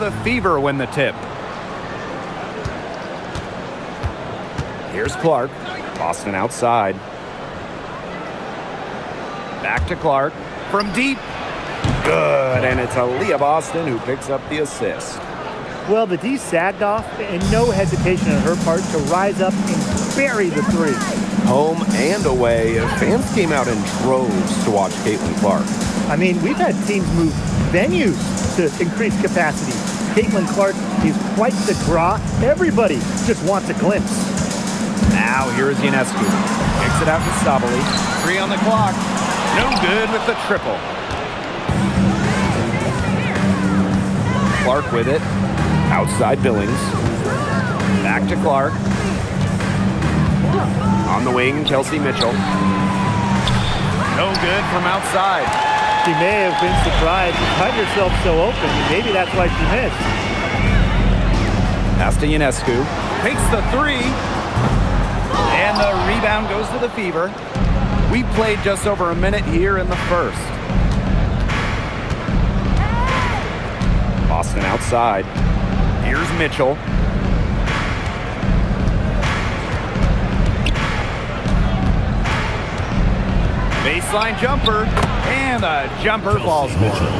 the Fever win the tip. Here's Clark. Boston outside. Back to Clark. From deep. Good, and it's Aaliyah Boston who picks up the assist. Well, the D sagged off, and no hesitation on her part to rise up and bury the three. Home and away, fans came out in droves to watch Caitlin Clark. I mean, we've had teams move venues to increase capacity. Caitlin Clark is quite the draw. Everybody just wants a glimpse. Now here's Ionescu. Kicks it out to Sabali. 3 on the clock. No good with the triple. Clark with it. Outside Billings. Back to Clark. On the wing, Kelsey Mitchell. No good from outside. She may have been surprised. She found herself so open. Maybe that's why she missed. Pass to Ionescu. Takes the 3. And the rebound goes to the Fever. We played just over a minute here in the first. Boston outside. Here's Mitchell. Baseline jumper, and the jumper falls Mitchell.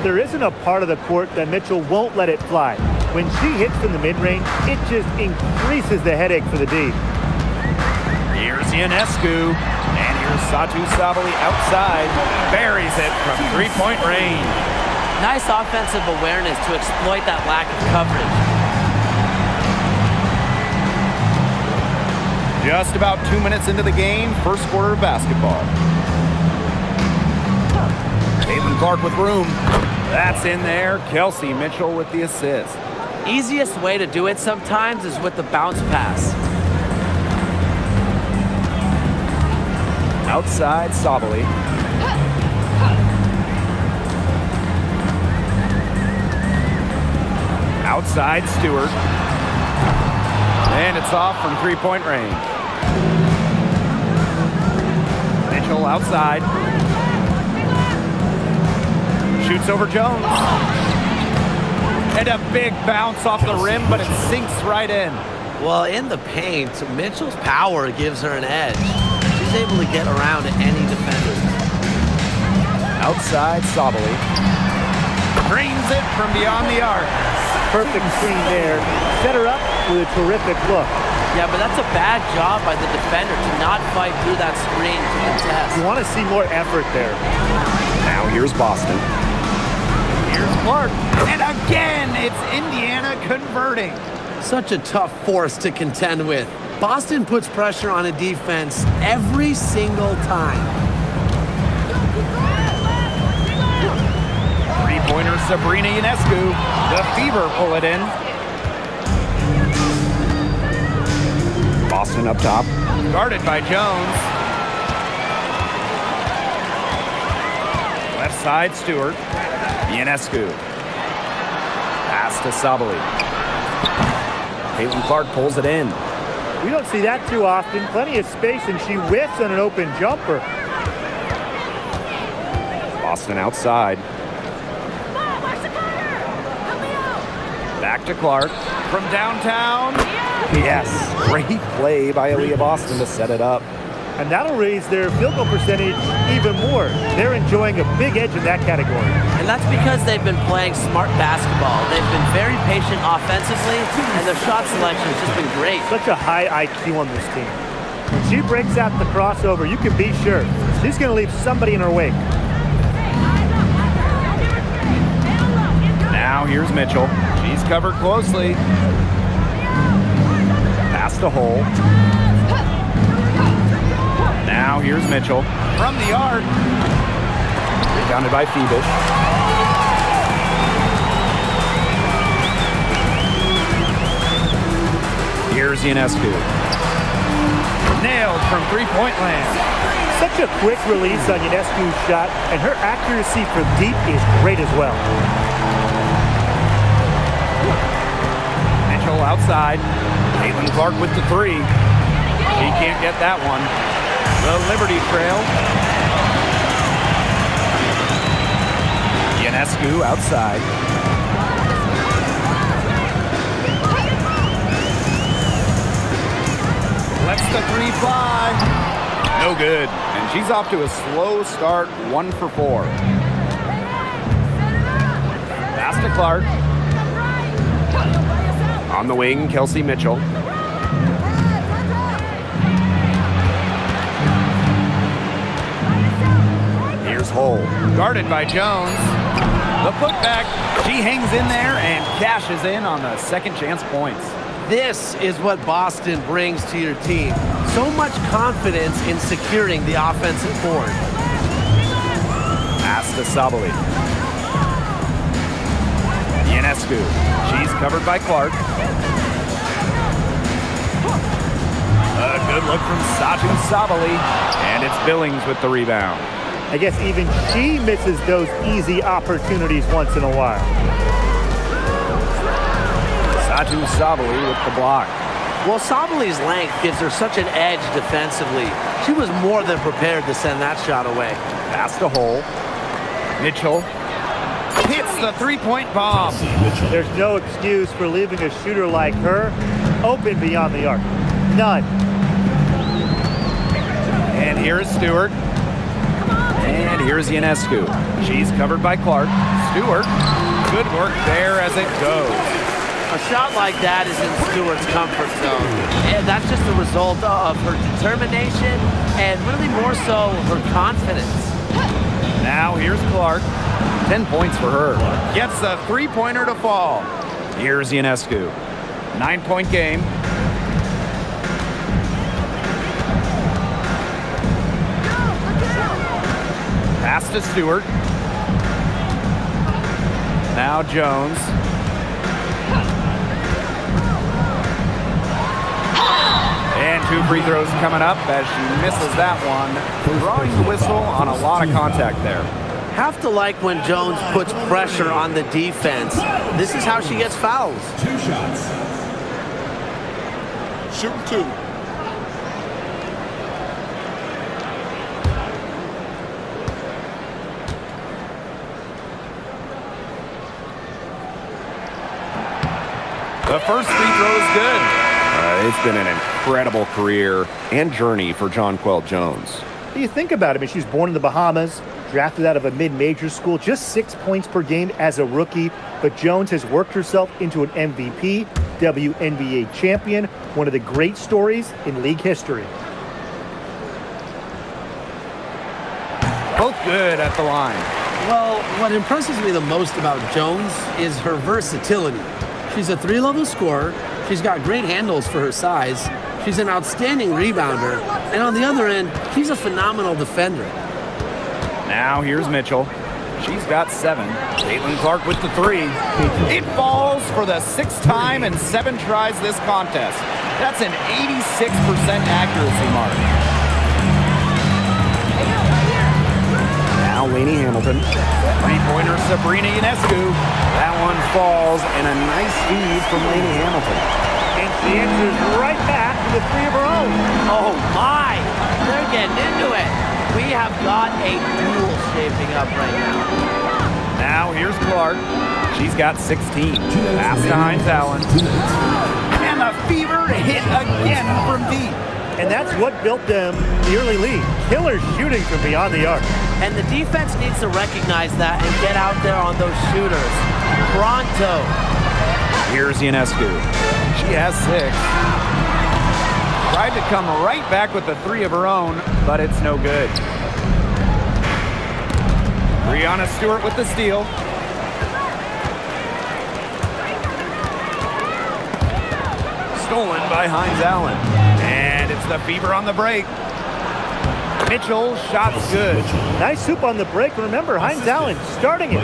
There isn't a part of the court that Mitchell won't let it fly. When she hits from the mid-range, it just increases the headache for the D. Here's Ionescu, and here's Satu Sabali outside. Buries it from three-point range. Nice offensive awareness to exploit that lack of coverage. Just about 2 minutes into the game, first quarter of basketball. Caitlin Clark with room. That's in there. Kelsey Mitchell with the assist. Easiest way to do it sometimes is with the bounce pass. Outside Sabali. Outside Stewart. And it's off from three-point range. Mitchell outside. Shoots over Jones. And a big bounce off the rim, but it sinks right in. Well, in the paint, Mitchell's power gives her an edge. She's able to get around any defender. Outside Sabali. Drains it from beyond the arc. Perfect screen there. Set her up with a terrific look. Yeah, but that's a bad job by the defender to not fight through that screen to contest. You want to see more effort there. Now here's Boston. Here's Clark. And again, it's Indiana converting. Such a tough force to contend with. Boston puts pressure on a defense every single time. Three-pointer Sabrina Ionescu. The Fever pull it in. Boston up top. Guarded by Jones. Left side Stewart. Ionescu. Pass to Sabali. Caitlin Clark pulls it in. We don't see that too often. Plenty of space, and she whiffs on an open jumper. Boston outside. Back to Clark from downtown. Yes, great play by Aaliyah Boston to set it up. And that'll raise their field goal percentage even more. They're enjoying a big edge in that category. And that's because they've been playing smart basketball. They've been very patient offensively, and their shot selection has just been great. Such a high IQ on this team. When she breaks out the crossover, you can be sure she's going to leave somebody in her wake. Now here's Mitchell. She's covered closely. Pass to Hole. Now here's Mitchell from the arc. Rebounded by Phoebus. Here's Ionescu. Nailed from three-point land. Such a quick release on Ionescu's shot, and her accuracy from deep is great as well. Mitchell outside. Caitlin Clark with the three. She can't get that one. The Liberty Trail. Ionescu outside. Lets the three fly. No good. And she's off to a slow start, 1 for 4. Pass to Clark. On the wing, Kelsey Mitchell. Here's Hull. Guarded by Jones. The putback. She hangs in there and cashes in on the second chance points. This is what Boston brings to your team. So much confidence in securing the offensive board. Pass to Sabali. Ionescu. She's covered by Clark. A good look from Satu Sabali. And it's Billings with the rebound. I guess even she misses those easy opportunities once in a while. Satu Sabali with the block. Well, Sabali's length gives her such an edge defensively. She was more than prepared to send that shot away. Pass to Hull. Mitchell hits the three-point bomb. There's no excuse for leaving a shooter like her open beyond the arc. None. And here's Stewart. And here's Ionescu. She's covered by Clark. Stewart, good work there as it goes. A shot like that is in Stewart's comfort zone. And that's just the result of her determination and really more so her confidence. Now here's Clark. 10 points for her. Gets the three-pointer to fall. Here's Ionescu. 9-point game. Pass to Stewart. Now Jones. And 2 free throws coming up as she misses that one. Drawing the whistle on a lot of contact there. Have to like when Jones puts pressure on the defense. This is how she gets fouls. 2 shots. Shoot 2. The first free throw is good. It's been an incredible career and journey for Jonquel Jones. You think about it, I mean, she was born in the Bahamas, drafted out of a mid-major school, just 6 points per game as a rookie. But Jones has worked herself into an MVP, WNBA champion, one of the great stories in league history. Both good at the line. Well, what impresses me the most about Jones is her versatility. She's a 3-level scorer. She's got great handles for her size. She's an outstanding rebounder. And on the other end, she's a phenomenal defender. Now here's Mitchell. She's got 7. Caitlin Clark with the 3. It falls for the 6th time in 7 tries this contest. That's an 86% accuracy mark. Now Lainey Hamilton. Three-pointer Sabrina Ionescu. That one falls, and a nice feed from Lainey Hamilton. And she answers right back with a 3 of her own. Oh my! They're getting into it. We have got a duel shaping up right now. Now here's Clark. She's got 16. Pass to Hines Allen. And the fever hit again from deep. And that's what built them the early lead. Killer shooting from beyond the arc. And the defense needs to recognize that and get out there on those shooters. Pronto. Here's Ionescu. She has 6. Tried to come right back with the 3 of her own, but it's no good. Brianna Stewart with the steal. Stolen by Hines Allen. And it's the Fever on the break. Mitchell, shot's good. Nice hoop on the break. Remember, Hines Allen starting it.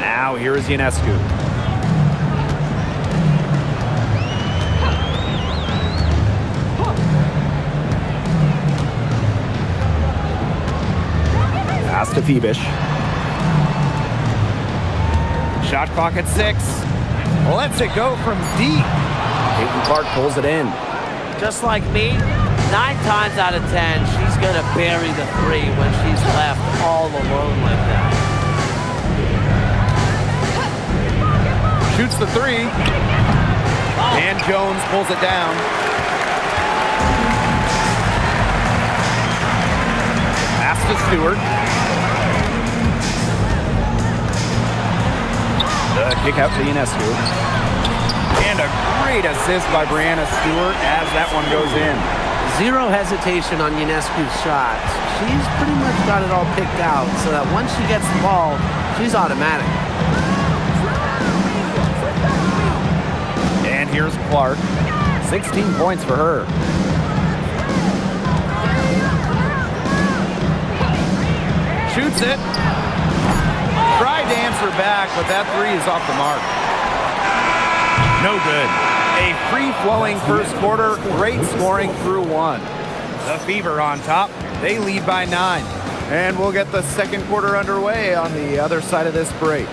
Now here is Ionescu. Pass to Phoebish. Shot clock at 6. Lets it go from deep. Caitlin Clark pulls it in. Just like me, 9 times out of 10, she's going to bury the 3 when she's left all alone like that. Shoots the 3. And Jones pulls it down. Pass to Stewart. The kick out to Ionescu. And a great assist by Brianna Stewart as that one goes in. Zero hesitation on Ionescu's shots. She's pretty much got it all picked out so that once she gets the ball, she's automatic. And here's Clark. 16 points for her. Shoots it. Tried to answer back, but that three is off the mark. No good. A free-flowing first quarter, great scoring through one. The Fever on top. They lead by 9. And we'll get the second quarter underway on the other side of this break.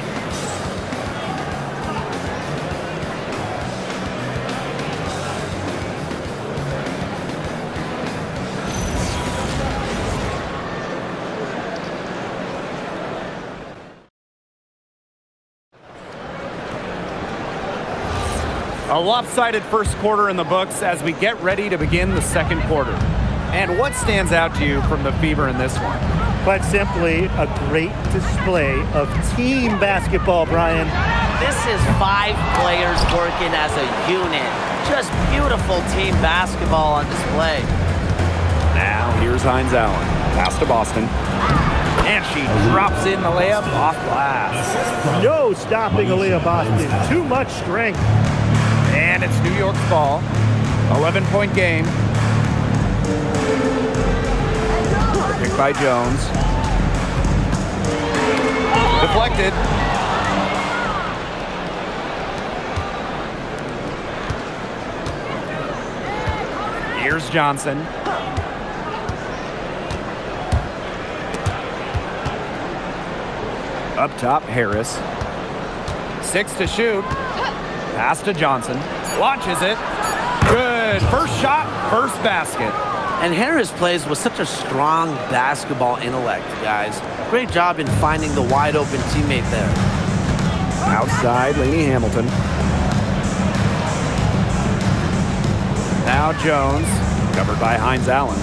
A lopsided first quarter in the books as we get ready to begin the second quarter. And what stands out to you from the Fever in this one? Quite simply, a great display of team basketball, Brian. This is 5 players working as a unit. Just beautiful team basketball on display. Now here's Hines Allen. Pass to Boston. And she drops in the layup off glass. No stopping Aaliyah Boston. Too much strength. And it's New York's ball. 11-point game. Picked by Jones. Deflected. Here's Johnson. Up top, Harris. 6 to shoot. Pass to Johnson. Launches it. Good. First shot, first basket. And Harris plays with such a strong basketball intellect, guys. Great job in finding the wide open teammate there. Outside, Lainey Hamilton. Now Jones, covered by Hines Allen.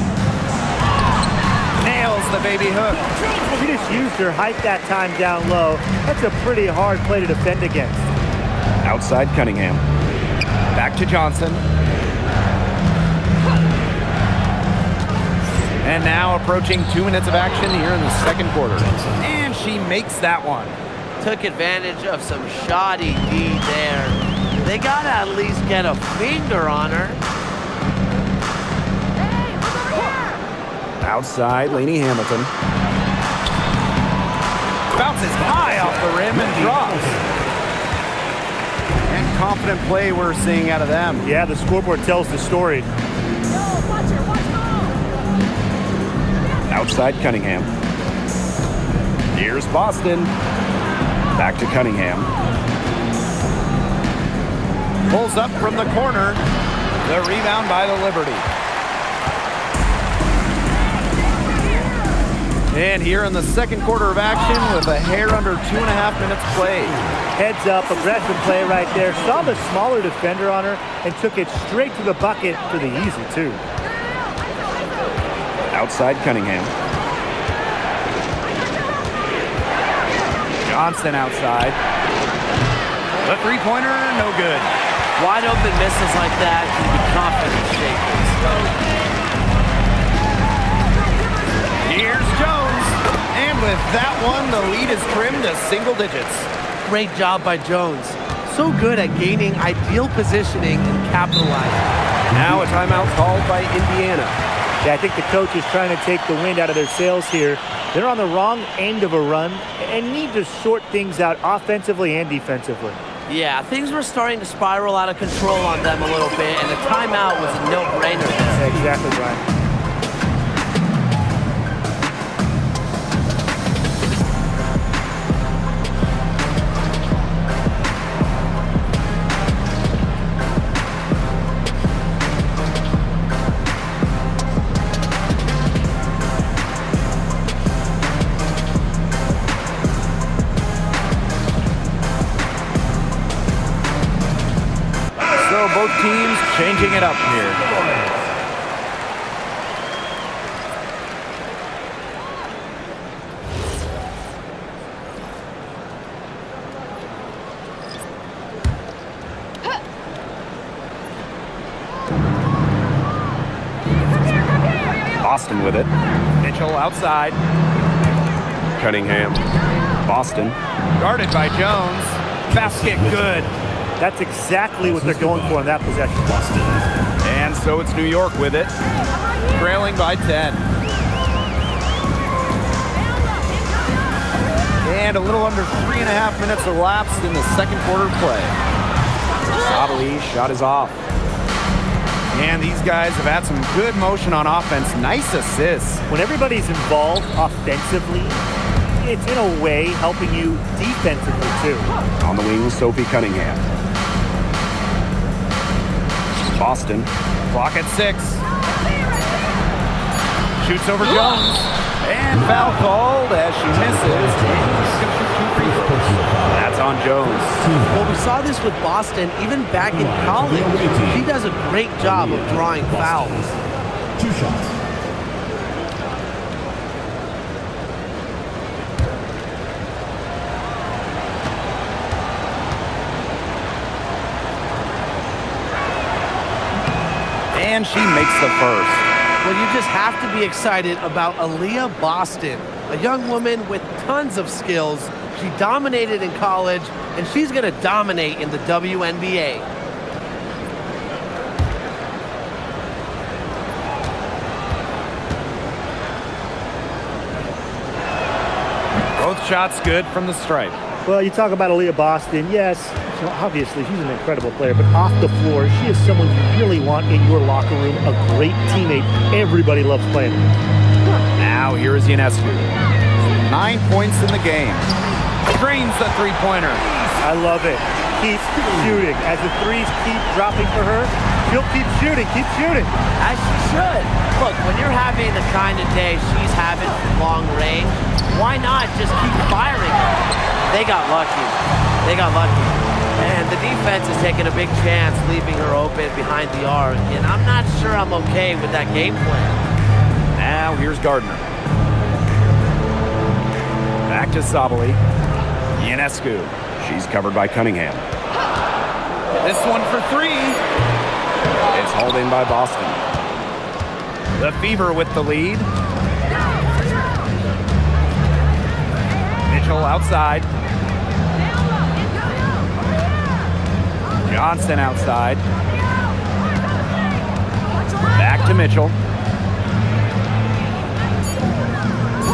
Nails the baby hook. She just used her height that time down low. That's a pretty hard play to defend against. Outside Cunningham. Back to Johnson. And now approaching 2 minutes of action here in the second quarter. And she makes that one. Took advantage of some shoddy D there. They gotta at least get a finger on her. Outside, Lainey Hamilton. Bounces high off the rim and drops. And confident play we're seeing out of them. Yeah, the scoreboard tells the story. Outside Cunningham. Here's Boston. Back to Cunningham. Pulls up from the corner. The rebound by the Liberty. And here in the second quarter of action with a hair under 2.5 minutes played. Heads up, aggressive play right there. Saw the smaller defender on her and took it straight to the bucket for the easy two. Outside Cunningham. Johnson outside. The three-pointer, no good. Wide open misses like that can be confidence shakers. Here's Jones. And with that one, the lead is trimmed to single digits. Great job by Jones. So good at gaining ideal positioning and capitalizing. Now a timeout called by Indiana. Yeah, I think the coach is trying to take the wind out of their sails here. They're on the wrong end of a run and need to sort things out offensively and defensively. Yeah, things were starting to spiral out of control on them a little bit, and a timeout was a no-brainer. Exactly, Brian. up here. Boston with it. Mitchell outside. Cunningham. Boston. Guarded by Jones. Basket good. That's exactly what they're going for in that possession. And so it's New York with it. Trailing by 10. And a little under 3.5 minutes elapsed in the second quarter play. Sabali shot is off. And these guys have had some good motion on offense. Nice assists. When everybody's involved offensively, it's in a way helping you defensively too. On the wing, Sophie Cunningham. Boston. Clock at 6. Shoots over Jones. And foul called as she misses. That's on Jones. Well, we saw this with Boston even back in college. She does a great job of drawing fouls. 2 shots. And she makes the first. Well, you just have to be excited about Aaliyah Boston, a young woman with tons of skills. She dominated in college, and she's going to dominate in the WNBA. Both shots good from the stripe. Well, you talk about Aaliyah Boston. Yes, obviously she's an incredible player, but off the floor, she is someone you really want in your locker room, a great teammate. Everybody loves playing with her. Now here is Ionescu. 9 points in the game. Drains the three-pointer. I love it. Keep shooting. As the threes keep dropping for her, she'll keep shooting. Keep shooting. As she should. Look, when you're having the kind of day she's having from long range, why not just keep firing her? They got lucky. They got lucky. And the defense is taking a big chance leaving her open behind the arc, and I'm not sure I'm okay with that game plan. Now here's Gardner. Back to Sabali. Ionescu. She's covered by Cunningham. This one for 3. It's hauled in by Boston. The Fever with the lead. Mitchell outside. Johnson outside. Back to Mitchell.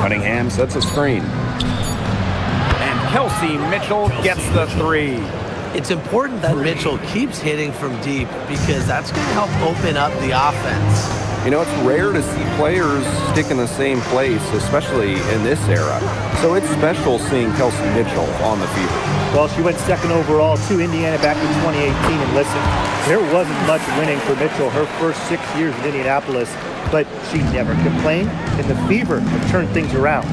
Cunningham sets a screen. And Kelsey Mitchell gets the 3. It's important that Mitchell keeps hitting from deep because that's going to help open up the offense. You know, it's rare to see players stick in the same place, especially in this era. So it's special seeing Kelsey Mitchell on the field. Well, she went second overall to Indiana back in 2018, and listen, there wasn't much winning for Mitchell her first 6 years in Indianapolis, but she never complained, and the Fever have turned things around.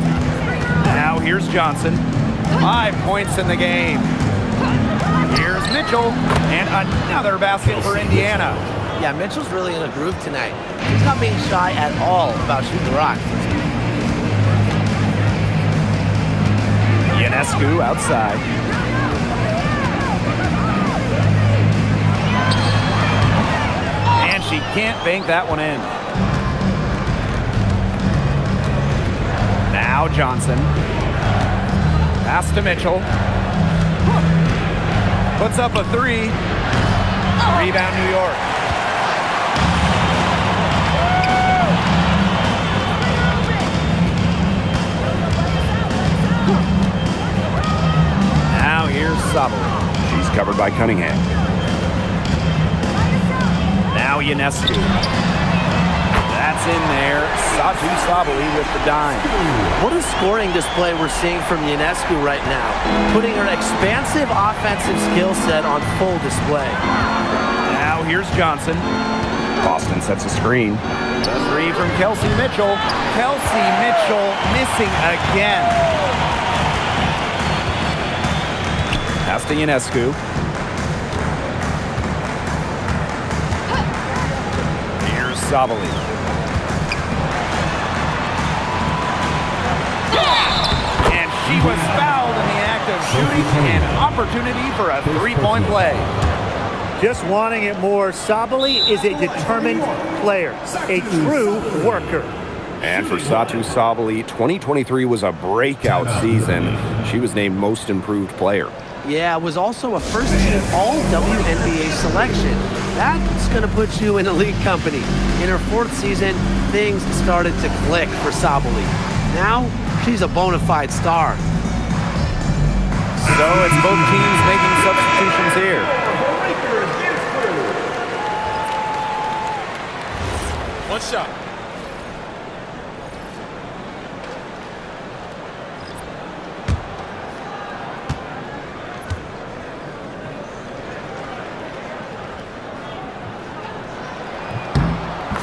Now here's Johnson. 5 points in the game. Here's Mitchell, and another basket for Indiana. Yeah, Mitchell's really in a groove tonight. He's not being shy at all about shooting the rock. Ionescu outside. And she can't bank that one in. Now Johnson. Pass to Mitchell. Puts up a 3. Rebound New York. Now here's Sabali. She's covered by Cunningham. Now Ionescu. That's in there. Satu Sabali with the dime. What a scoring display we're seeing from Ionescu right now, putting her expansive offensive skill set on full display. Now here's Johnson. Boston sets a screen. The 3 from Kelsey Mitchell. Kelsey Mitchell missing again. Pass to Ionescu. Sabali. And she was fouled in the act of shooting, an opportunity for a three-point play. Just wanting it more, Sabali is a determined player, a true worker. And for Satu Sabali, 2023 was a breakout season. She was named Most Improved Player. Yeah, it was also a first-team All-WNBA selection. That's going to put you in elite company. In her fourth season, things started to click for Sabali. Now, she's a bona fide star. So it's both teams making substitutions here. One shot.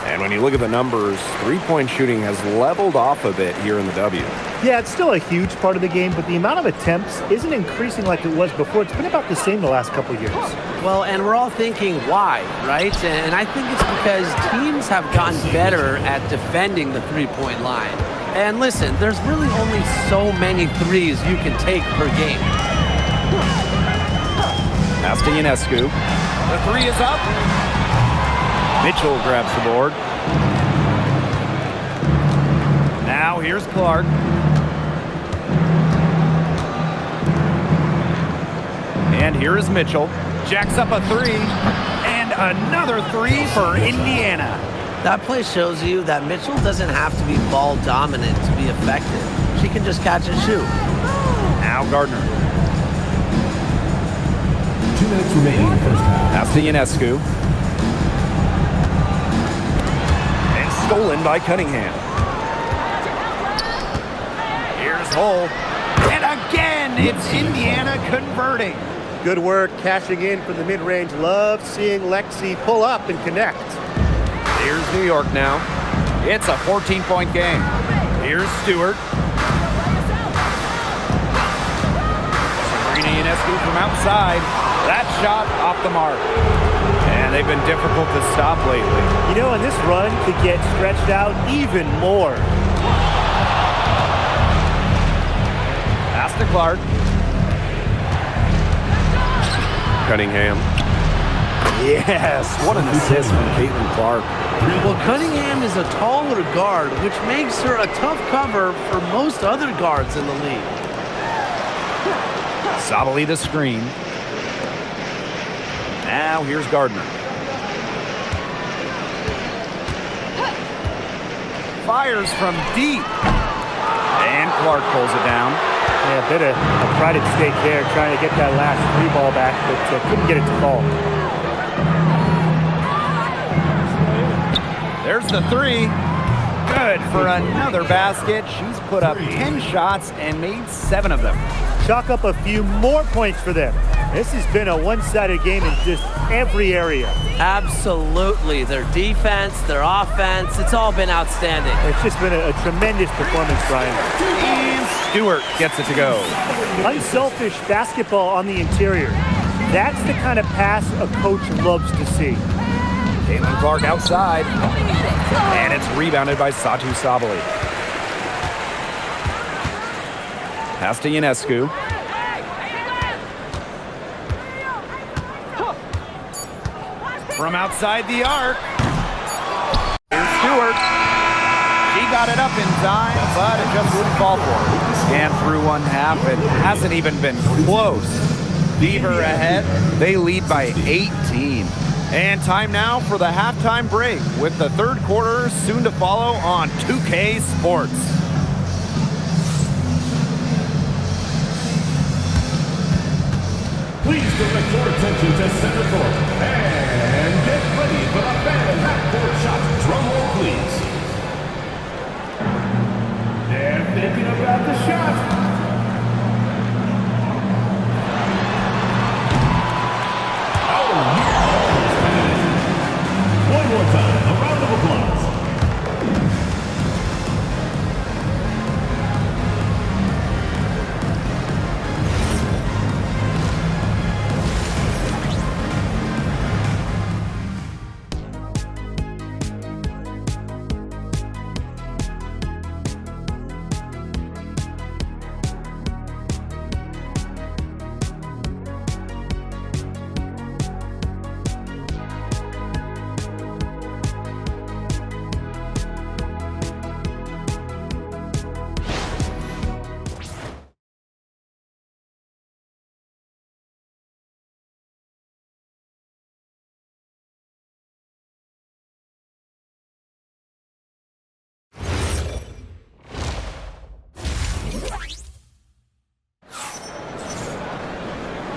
And when you look at the numbers, three-point shooting has leveled off a bit here in the W. Yeah, it's still a huge part of the game, but the amount of attempts isn't increasing like it was before. It's been about the same the last couple of years. Well, and we're all thinking why, right? And I think it's because teams have gotten better at defending the three-point line. And listen, there's really only so many threes you can take per game. Pass to Ionescu. The three is up. Mitchell grabs the board. Now here's Clark. And here is Mitchell. Jacks up a three. And another three for Indiana. That play shows you that Mitchell doesn't have to be ball dominant to be effective. She can just catch and shoot. Now Gardner. 2 minutes remaining in the first half. Pass to Ionescu. And stolen by Cunningham. Here's Hull. And again, it's Indiana converting. Good work cashing in from the mid-range. Love seeing Lexi pull up and connect. Here's New York now. It's a 14-point game. Here's Stewart. Sabrina Ionescu from outside. That shot off the mark. And they've been difficult to stop lately. You know, and this run could get stretched out even more. Pass to Clark. Cunningham. Yes, what an assist from Caitlin Clark. Well, Cunningham is a taller guard, which makes her a tough cover for most other guards in the league. Sabali the screen. Now here's Gardner. Fires from deep. And Clark pulls it down. Yeah, a bit of a pride at stake there, trying to get that last three ball back, but couldn't get it to fall. There's the three. Good for another basket. She's put up 10 shots and made 7 of them. Chalk up a few more points for them. This has been a one-sided game in just every area. Absolutely. Their defense, their offense, it's all been outstanding. It's just been a tremendous performance, Brian. And Stewart gets it to go. Unselfish basketball on the interior. That's the kind of pass a coach loves to see. Caitlin Clark outside. And it's rebounded by Satu Sabali. Pass to Ionescu. From outside the arc. Here's Stewart. She got it up in time, but it just wouldn't fall for her. And through one half, it hasn't even been close. Beaver ahead. They lead by 18. And time now for the halftime break with the third quarter soon to follow on 2K Sports. Please direct your attention to center court and get ready for the fan half-court shot. Drum roll, please. They're thinking about the shot. One more time, a round of applause.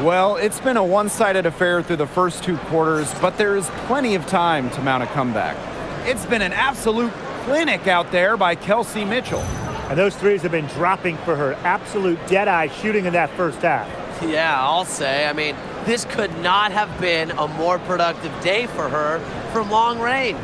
Well, it's been a one-sided affair through the first 2 quarters, but there is plenty of time to mount a comeback. It's been an absolute clinic out there by Kelsey Mitchell. And those threes have been dropping for her. Absolute dead-eye shooting in that first half. Yeah, I'll say. I mean, this could not have been a more productive day for her from long range.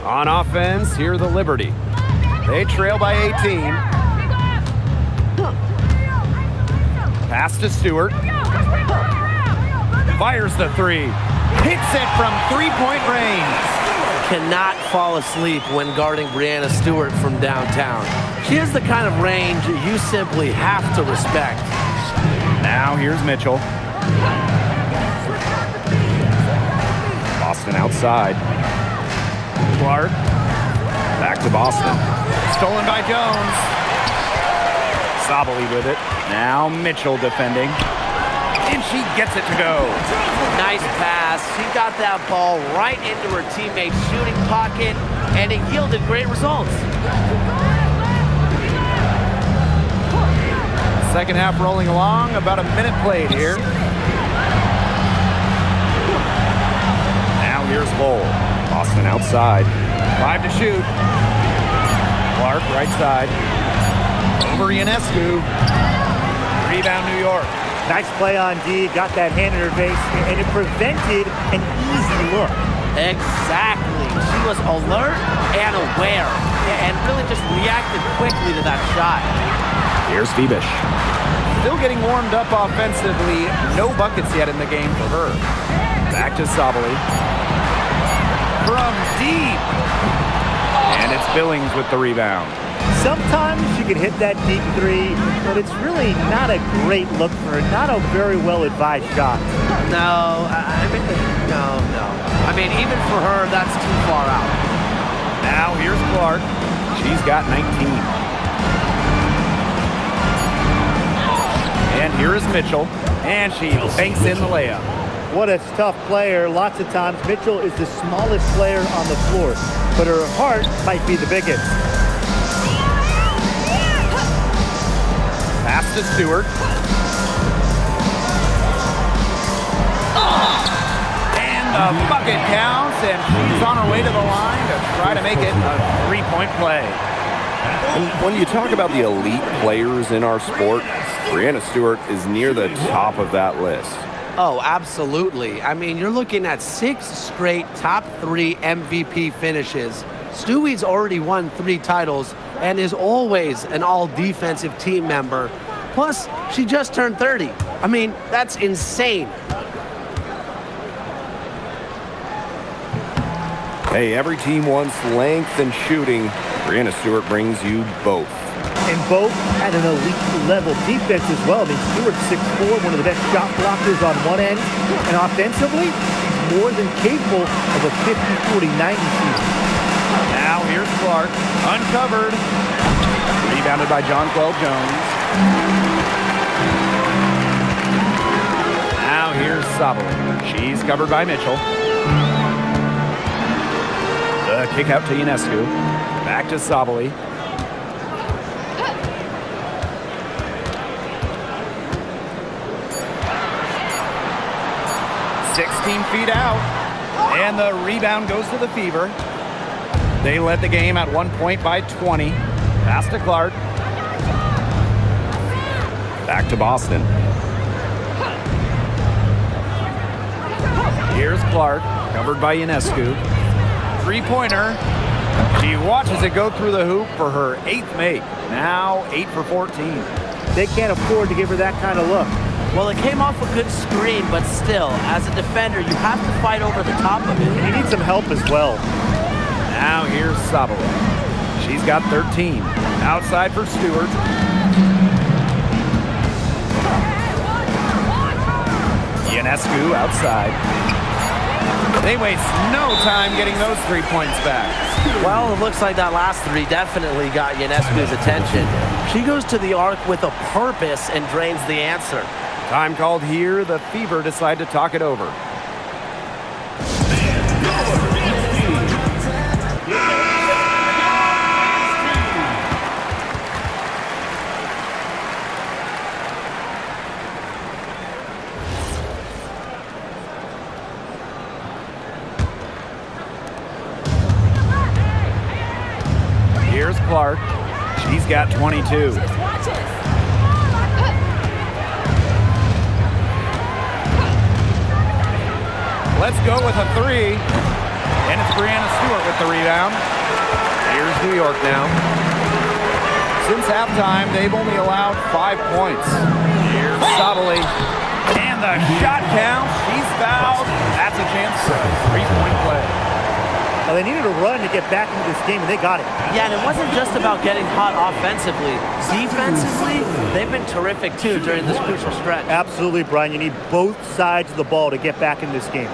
On offense, here the Liberty. They trail by 18. Pass to Stewart. Fires the 3. Hits it from 3-point range. Cannot fall asleep when guarding Breanna Stewart from downtown. She has the kind of range you simply have to respect. Now here's Mitchell. Boston outside. Clark. Back to Boston. Stolen by Jones. Sabally with it. Now Mitchell defending. And she gets it to go. Nice pass. She got that ball right into her teammate's shooting pocket, and it yielded great results. Second half rolling along. About a minute played here. Now here's Lowell. Boston outside. 5 to shoot. Clark right side. Over Ionescu. Rebound New York. Nice play on D. Got that hand in her face, and it prevented an easy look. Exactly. She was alert and aware, and really just reacted quickly to that shot. Here's Febish. Still getting warmed up offensively. No buckets yet in the game for her. Back to Sabally. From deep. And it's Billings with the rebound. Sometimes she can hit that deep 3, but it's really not a great look for her. Not a very well-advised shot. No. I mean, even for her, that's too far out. Now here's Clark. She's got 19. And here is Mitchell. And she banks in the layup. What a tough player. Lots of times, Mitchell is the smallest player on the floor, but her heart might be the biggest. Pass to Stewart. And the bucket counts, and she's on her way to the line to try to make it a 3-point play. And when you talk about the elite players in our sport, Breanna Stewart is near the top of that list. Oh, absolutely. I mean, you're looking at 6 straight top 3 MVP finishes. Stewie's already won 3 titles and is always an all-defensive team member. Plus, she just turned 30. I mean, that's insane. Hey, every team wants length and shooting. Breanna Stewart brings you both. And both at an elite level defense as well. I mean, Stewart's 6'4", one of the best shot blockers on one end. And offensively, she's more than capable of a 50-40-90 season. Now here's Clark, uncovered. Rebounded by Jonquel Jones. Now here's Sabally. She's covered by Mitchell. The kick out to Ionescu. Back to Sabally. Feet out, and the rebound goes to the Fever. They led the game at 1 point by 20. Pass to Clark. Back to Boston. Here's Clark, covered by Ionescu. 3-pointer. She watches it go through the hoop for her 8th make. Now 8 for 14. They can't afford to give her that kind of look. Well, it came off a good screen, but still, as a defender, you have to fight over the top of it. And you need some help as well. Now here's Sabally. She's got 13. Outside for Stewart. Ionescu outside. They waste no time getting those 3 points back. Well, it looks like that last 3 definitely got Ionescu's attention. She goes to the arc with a purpose and drains the answer. Time called here. The Fever decide to talk it over. Here's Clark. She's got 22. Let's go with a three. And it's Brianna Stewart with the rebound. Here's New York now. Since halftime, they've only allowed 5 points. Here's Sottile. And the shot count. She's fouled. That's a chance for a three-point play. Well, they needed a run to get back into this game, and they got it. Yeah, and it wasn't just about getting hot offensively. Defensively, they've been terrific, too, during this crucial stretch. Absolutely, Brian. You need both sides of the ball to get back in this game.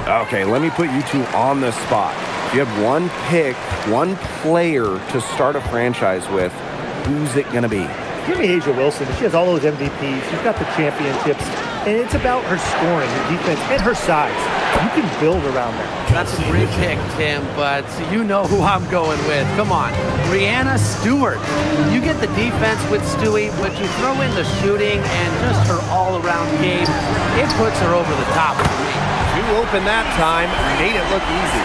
Okay, let me put you two on the spot. If you have one pick, one player to start a franchise with, who's it going to be? Give me Asia Wilson. She has all those MVPs. She's got the championships. And it's about her scoring, her defense, and her size. You can build around that. That's a great pick, Tim, but you know who I'm going with. Come on, Brianna Stewart. You get the defense with Stewie, but you throw in the shooting and just her all-around game. It puts her over the top for me. Too open that time, made it look easy.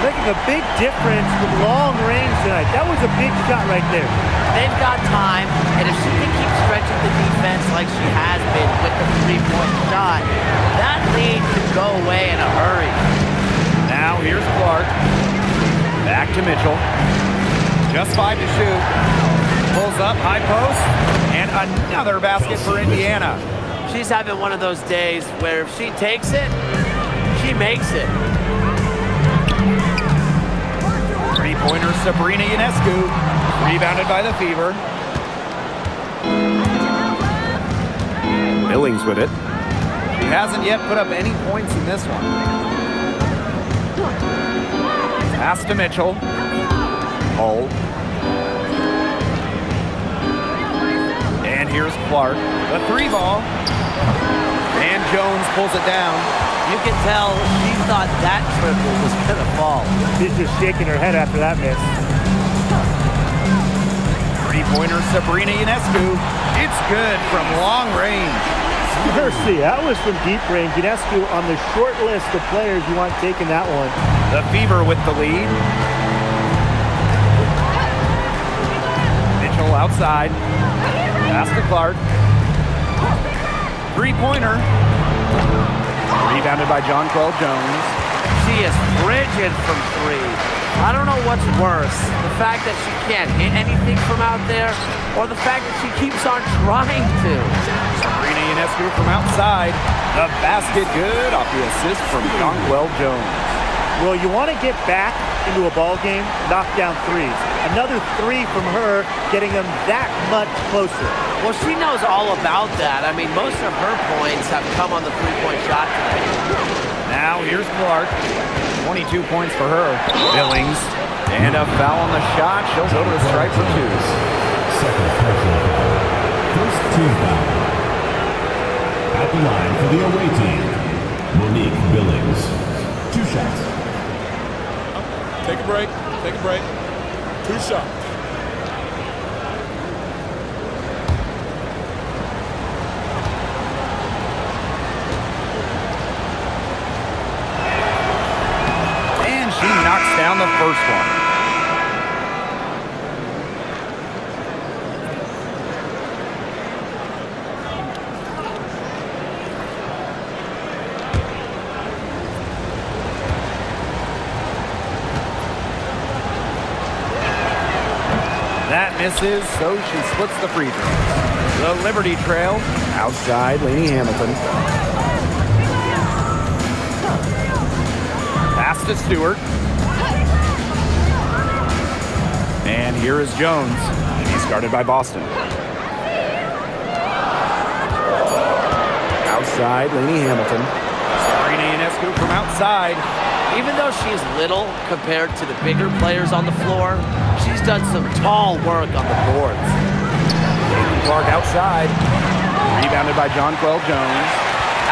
Making a big difference with long range tonight. That was a big shot right there. They've got time, and if she can keep stretching the defense like she has been with the three-point shot, that lead could go away in a hurry. Now here's Clark. Back to Mitchell. Just 5 to shoot. Pulls up, high post, and another basket for Indiana. She's having one of those days where if she takes it, she makes it. Three-pointer Sabrina Ionescu. Rebounded by the Fever. Billings with it. She hasn't yet put up any points in this one. Pass to Mitchell. Hold. And here's Clark. The three ball. And Jones pulls it down. You can tell she thought that triple was going to fall. She's just shaking her head after that miss. Three-pointer Sabrina Ionescu. It's good from long range. Mercy, that was from deep range. Ionescu on the short list of players you want taking that one. The Fever with the lead. Mitchell outside. Pass to Clark. Three-pointer. Rebounded by Jonquel Jones. She is frigid from three. I don't know what's worse, the fact that she can't hit anything from out there, or the fact that she keeps on trying to. Sabrina Ionescu from outside. The basket good off the assist from Jonquel Jones. Well, you want to get back into a ball game, knock down threes. Another three from her, getting them that much closer. Well, she knows all about that. I mean, most of her points have come on the three-point shot today. Now here's Clark. 22 points for her. Billings. And a foul on the shot. She'll go to the stripe for two. Second personal foul. First team foul. At the line for the away team, Monique Billings. 2 shots. Take a break. Take a break. 2 shots. And she knocks down the first one. That misses, so she splits the free throw. The Liberty Trail, outside Lainey Hamilton. Pass to Stewart. And here is Jones. He's guarded by Boston. side, Lainey Hamilton. Starting Ionescu from outside. Even though she's little compared to the bigger players on the floor, she's done some tall work on the boards. Caitlin Clark outside. Rebounded by Jonquel Jones.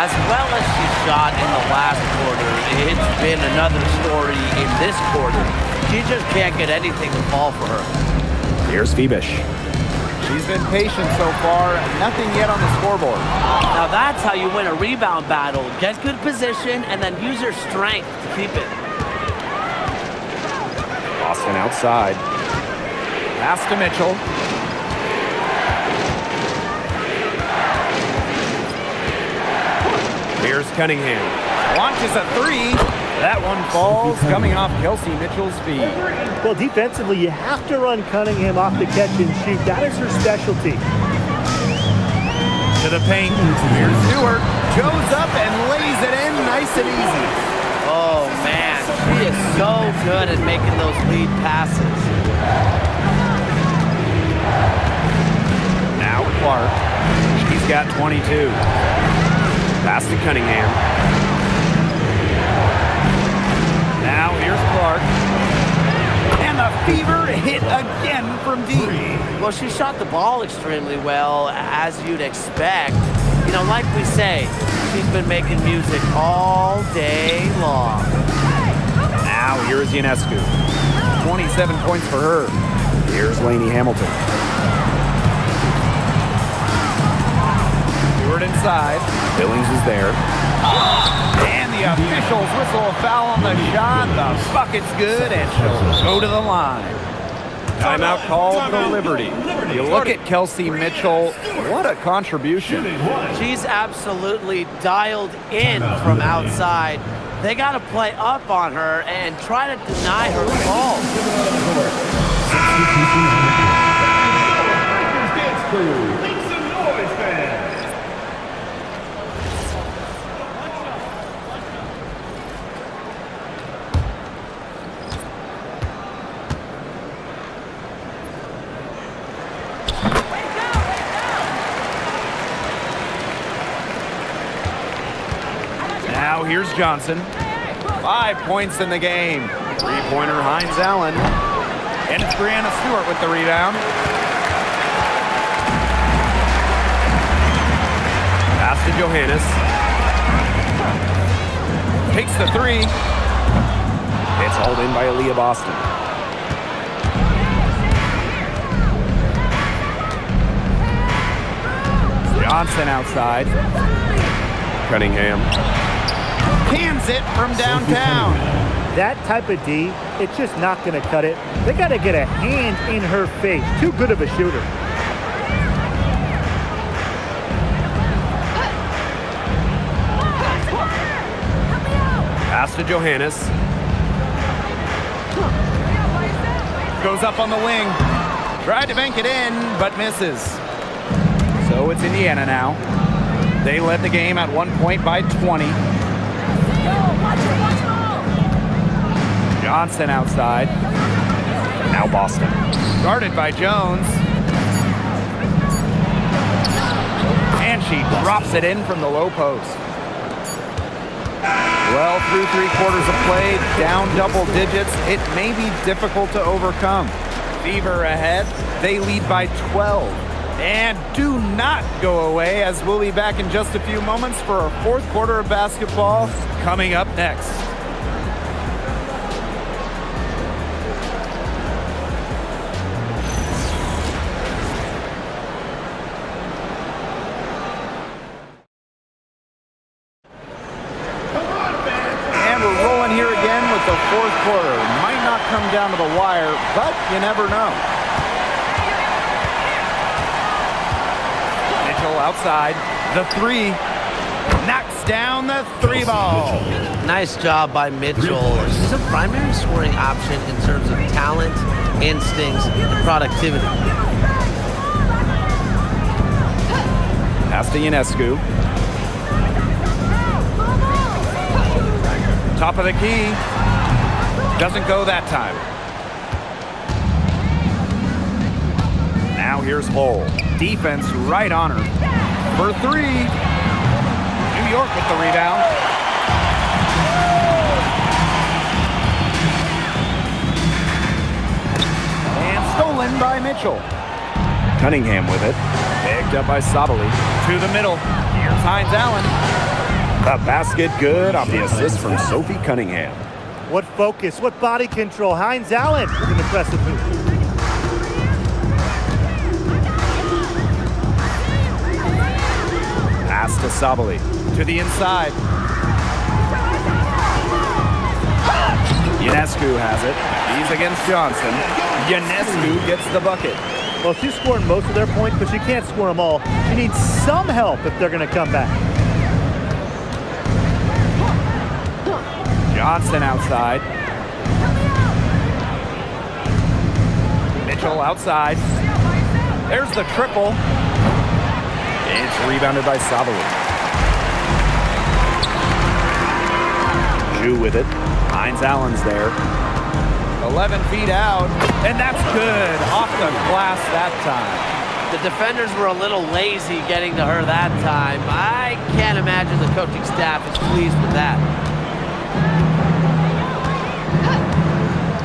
As well as she shot in the last quarter, it's been another story in this quarter. She just can't get anything to fall for her. Here's Phoebish. She's been patient so far, nothing yet on the scoreboard. Now that's how you win a rebound battle. Get good position and then use your strength to keep it. Boston outside. Pass to Mitchell. Here's Cunningham. Launches a three. That one falls, coming off Kelsey Mitchell's feet. Well, defensively, you have to run Cunningham off the catch and shoot. That is her specialty. To the paint. Here's Stewart. Goes up and lays it in nice and easy. Oh man, she is so good at making those lead passes. Now Clark. She's got 22. Pass to Cunningham. Now here's Clark. And the fever hit again from deep. Well, she shot the ball extremely well, as you'd expect. You know, like we say, she's been making music all day long. Now here's Ionescu. 27 points for her. Here's Lainey Hamilton. Stewart inside. Billings is there. And the officials whistle a foul on the shot. The bucket's good, and she'll go to the line. Timeout called for Liberty. You look at Kelsey Mitchell, what a contribution. She's absolutely dialed in from outside. They got to play up on her and try to deny her the ball. Now here's Johnson. 5 points in the game. Three-pointer Hines Allen. And it's Brianna Stewart with the rebound. Pass to Johannes. Takes the three. It's hauled in by Aaliyah Boston. Johnson outside. Cunningham. Cans it from downtown. That type of D, it's just not going to cut it. They got to get a hand in her face. Too good of a shooter. Pass to Johannes. Goes up on the wing. Tried to bank it in, but misses. So it's Indiana now. They led the game at 1 point by 20. Johnson outside. Now Boston. Guarded by Jones. And she drops it in from the low post. Well, through 3/4 of play, down double digits, it may be difficult to overcome. Fever ahead. They lead by 12. And do not go away, as we'll be back in just a few moments for our fourth quarter of basketball coming up next. And we're rolling here again with the fourth quarter. Might not come down to the wire, but you never know. Outside, the three, knocks down the three ball. Nice job by Mitchell. She's a primary scoring option in terms of talent, instincts, and productivity. Pass to Ionescu. Top of the key. Doesn't go that time. Now here's Hull. Defense right on her. For three. York with the rebound. And stolen by Mitchell. Cunningham with it. Picked up by Sabali. To the middle. Here's Hines Allen. A basket good off the assist from Sophie Cunningham. What focus, what body control. Hines Allen with an impressive move. Pass to Sabali. To the inside. Ionescu has it. He's against Johnson. Ionescu gets the bucket. Well, she's scoring most of their points, but she can't score them all. She needs some help if they're going to come back. Johnson outside. Mitchell outside. There's the triple. It's rebounded by Sabali. Ju with it. Hines Allen's there. 11 feet out. And that's good. Off the glass that time. The defenders were a little lazy getting to her that time. I can't imagine the coaching staff is pleased with that.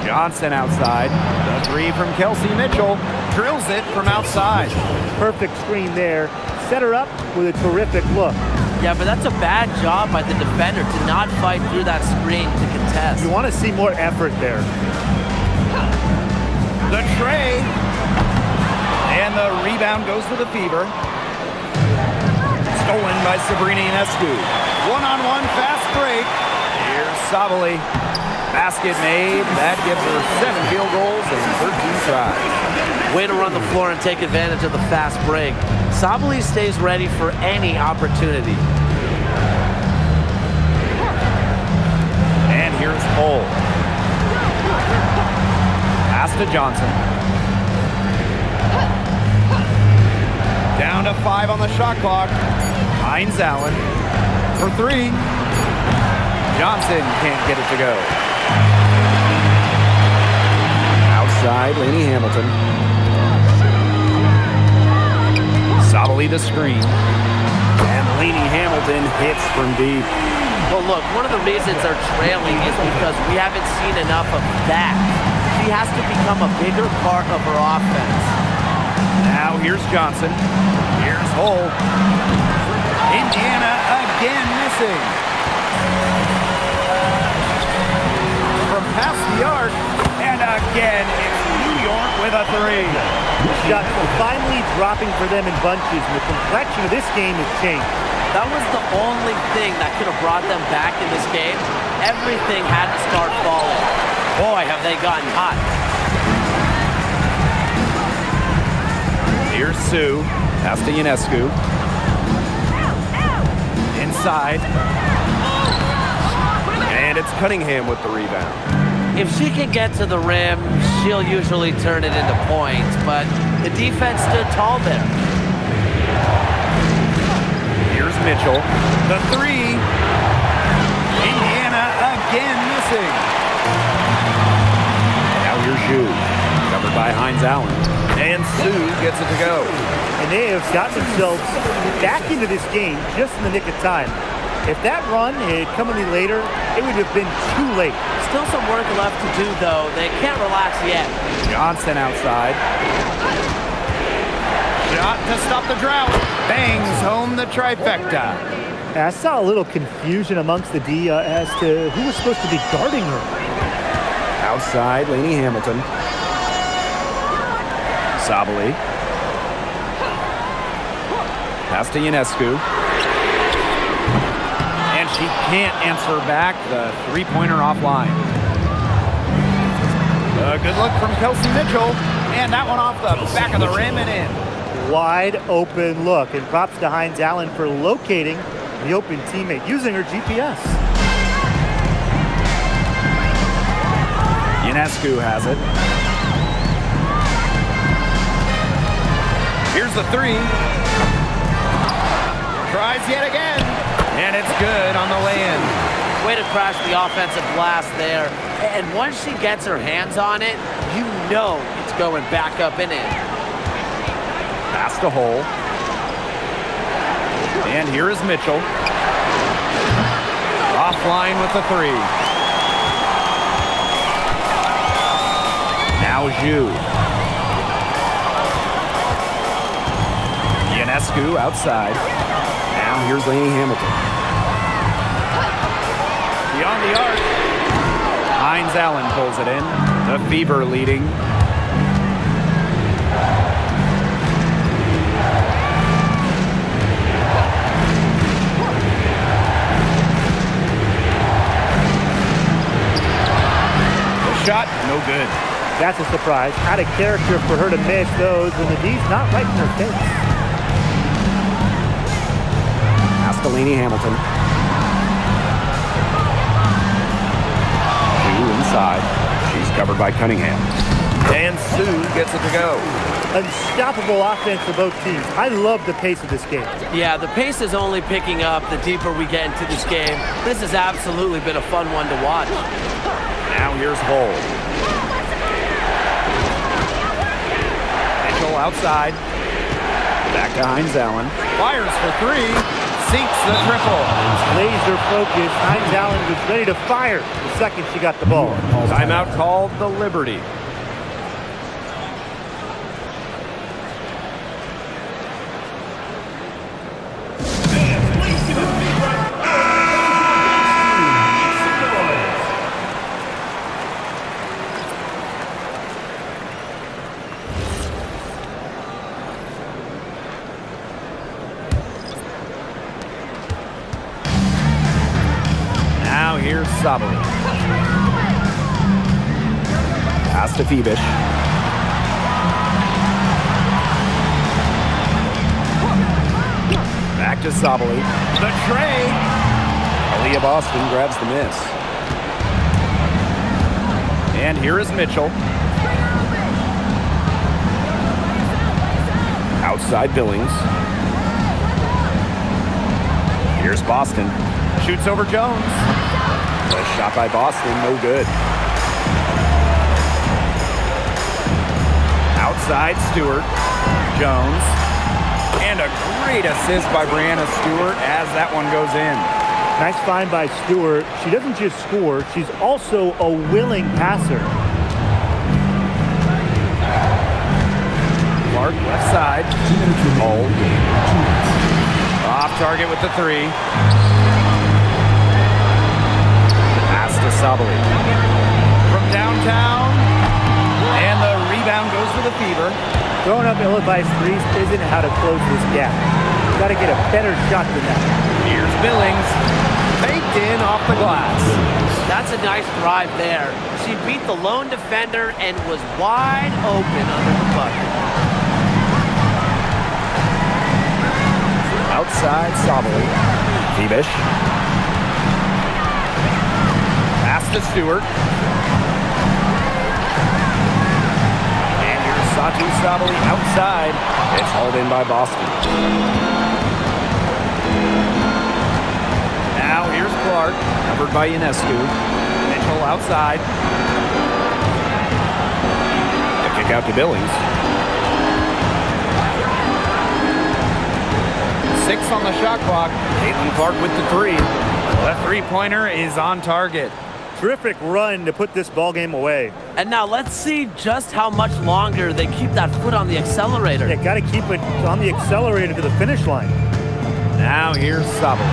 Johnson outside. The three from Kelsey Mitchell. Drills it from outside. Perfect screen there. Set her up with a terrific look. Yeah, but that's a bad job by the defender to not fight through that screen to contest. You want to see more effort there. The tray. And the rebound goes to the Fever. Stolen by Sabrina Ionescu. One-on-one fast break. Here's Sabali. Basket made. That gives her 7 field goals and 13 tries. Way to run the floor and take advantage of the fast break. Sabali stays ready for any opportunity. And here's Cole. Pass to Johnson. Down to 5 on the shot clock. Hines Allen for 3. Johnson can't get it to go. Outside, Lainey Hamilton. Sabali the screen. And Lainey Hamilton hits from deep. Well, look, one of the reasons they're trailing is because we haven't seen enough of that. She has to become a bigger part of her offense. Now here's Johnson. Here's Hull. Indiana again missing. From past the arc, and again it's New York with a 3. Shots finally dropping for them in bunches, and the complexion of this game has changed. That was the only thing that could have brought them back in this game. Everything had to start falling. Boy, have they gotten hot. Here's Sue. Pass to Ionescu. Inside. And it's Cunningham with the rebound. If she can get to the rim, she'll usually turn it into points, but the defense stood tall there. Here's Mitchell. The 3. Indiana again missing. Now here's Ju. Covered by Hines Allen. And Sue gets it to go. And they have got themselves back into this game just in the nick of time. If that run had come any later, it would have been too late. Still some work left to do, though. They can't relax yet. Johnson outside. Shot to stop the drought. Bangs home the trifecta. I saw a little confusion amongst the D as to who was supposed to be guarding her. Outside, Lainey Hamilton. Sabali. Pass to Ionescu. And she can't answer back the three-pointer offline. A good look from Kelsey Mitchell. And that one off the back of the rim and in. Wide open look. And props to Hines Allen for locating the open teammate using her GPS. Ionescu has it. Here's the 3. Tries yet again. And it's good on the lay-in. Way to crash the offensive glass there. And once she gets her hands on it, you know it's going back up and in. Pass to Hull. And here is Mitchell. Offline with the three. Now Zhu. Ionescu outside. Now here's Lainey Hamilton. Beyond the arc. Hines Allen pulls it in. The Fever leading. The shot, no good. That's a surprise. Out of character for her to miss those when the D's not right in her face. Pass to Lainey Hamilton. Zhu inside. She's covered by Cunningham. And Sue gets it to go. Unstoppable offense for both teams. I love the pace of this game. Yeah, the pace is only picking up the deeper we get into this game. This has absolutely been a fun one to watch. Now here's Hull. Mitchell outside. Back to Hines Allen. Fires for three. Sinks the triple. Laser focused. Hines Allen was ready to fire the second she got the ball. Timeout called the Liberty. Now here's Sabali. Pass to Phoebish. Back to Sabali. The tray. Aaliyah Boston grabs the miss. And here is Mitchell. Outside Billings. Here's Boston. Shoots over Jones. The shot by Boston, no good. Outside Stewart. Jones. And a great assist by Brianna Stewart as that one goes in. Nice find by Stewart. She doesn't just score, she's also a willing passer. Clark left side. Hold. Off target with the three. Pass to Sabali. From downtown. And the rebound goes to the Fever. Throwing up ill-advised threes isn't how to close this gap. You've got to get a better shot than that. Here's Billings. Faked in off the glass. That's a nice drive there. She beat the lone defender and was wide open under the bucket. Outside Sabali. Phoebish. Pass to Stewart. And here's Satu Sabali outside. It's hauled in by Boston. Now here's Clark, covered by Ionescu. Mitchell outside. The kick out to Billings. 6 on the shot clock. Caitlin Clark with the three. The three-pointer is on target. Terrific run to put this ball game away. And now let's see just how much longer they keep that foot on the accelerator. They got to keep it on the accelerator to the finish line. Now here's Sabali.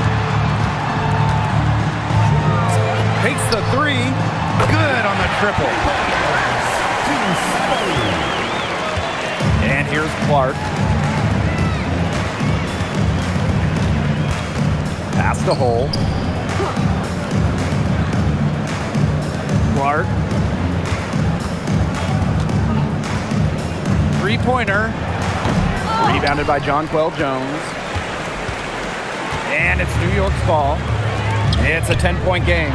Takes the three. Good on the triple. And here's Clark. Pass the hole. Clark. Three-pointer. Rebounded by Jonquel Jones. And it's New York's ball. It's a 10-point game.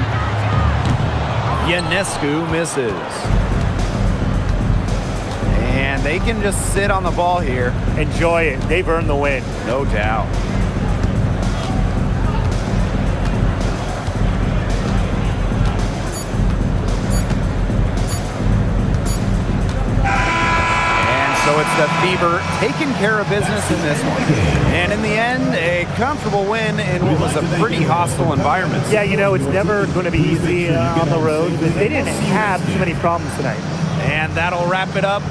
Ionescu misses. And they can just sit on the ball here. Enjoy it. They've earned the win. No doubt. So So it's the Fever taking care of business in this one. And in the end, a comfortable win in what was a pretty hostile environment. Yeah, you know, it's never going to be easy on the road, but they didn't have too many problems tonight. And that'll wrap it up